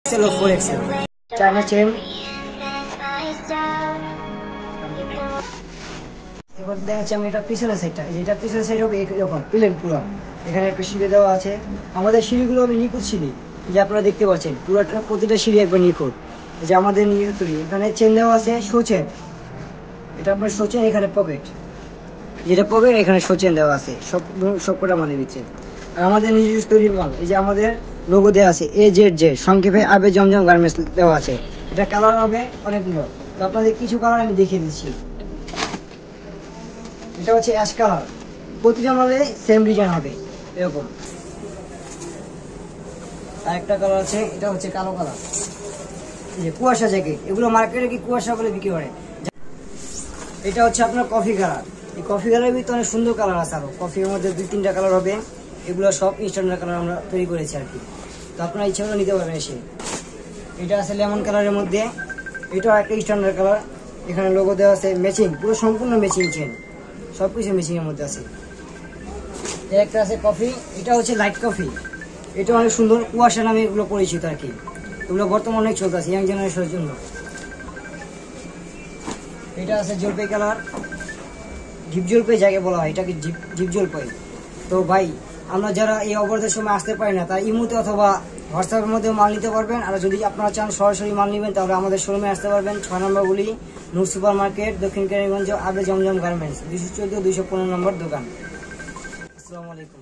XL 4XL China chain. এবার দেখাচ্ছি আমি এটা পিছনের সাইডটা, যেটা পিছনের সাইড হবে এরকম প্লেন পুরো। এখানে একটা সিঁড়ি দেওয়া আছে। আমাদের সিঁড়িগুলো হবে নিখুঁত সিঁড়ি, যে আপনারা দেখতে পাচ্ছেন পুরোটা প্রতিটা সিঁড়ি একবার নিখুঁত। যে আমাদের নিজের তৈরি, এখানে চেন দেওয়া আছে শোচেন, এটা আপনার শোচেন, এখানে পকেট, যেটা পকেট এখানে শোচেন দেওয়া আছে, সবকটা মানে দিচ্ছে। আর আমাদের নিজস্ব তৈরি মাল, এই যে আমাদের লোগো দেওয়া আছে AZZ, সংক্ষেপে আবে জমজম গার্মেন্টস দেওয়া আছে। এটা কালার হবে অনেকগুলো, তো আপনাদের কিছু কালার আমি দেখিয়ে দিচ্ছি। এটা হচ্ছে অ্যাশ কালার, প্রতিটা মালে সেম ডিজাইন হবে এরকম। আর একটা কালার আছে, এটা হচ্ছে কালো কালার, এই যে কুয়াশা জ্যাকেট, এগুলো মার্কেটে কি কুয়াশা বলে বিক্রি করে। এটা হচ্ছে আপনার কফি কালার, এই কফি কালারের ভিতরে অনেক সুন্দর কালার আছে, আরো কফির মধ্যে 2-3টা কালার হবে। এগুলো সব স্ট্যান্ডার্ড কালার আমরা তৈরি করেছি আর কি, তো আপনারা ইচ্ছা করে নিতে পারবেন এসে। এটা আছে লেমন কালারের মধ্যে, এটাও একটা স্ট্যান্ডার্ড কালার। এখানে লোগো দেওয়া আছে ম্যাচিং, পুরো সম্পূর্ণ ম্যাচিং চেন, সবকিছু ম্যাচিং এর মধ্যে আছে। একটা আছে কফি, এটা হচ্ছে লাইট কফি, এটা অনেক সুন্দর, কুয়াশা নামে এগুলো পরিচিত আর কি। এগুলো বর্তমানে অনেক চলতেছে ইয়াং জেনারেশনের জন্য। এটা আছে জলপাই কালার, ডিপ জলপাই যাকে বলা হয়, এটাকে ডিপ জলপাই। তো ভাই, আমরা যারা এই অবরোধের সময় আসতে পারি না, তারা ইমোতে অথবা হোয়াটসঅ্যাপের মধ্যে মাল নিতে পারবেন। আর যদি আপনারা চান সরাসরি মাল নেবেন, তাহলে আমাদের শোরুমে আসতে পারবেন। 6 নম্বর গুলি, নূর সুপার মার্কেট, দক্ষিণ কেরানীগঞ্জ, আবে জমজম গার্মেন্টস, 214-215 নম্বর দোকান। আসসালামু আলাইকুম।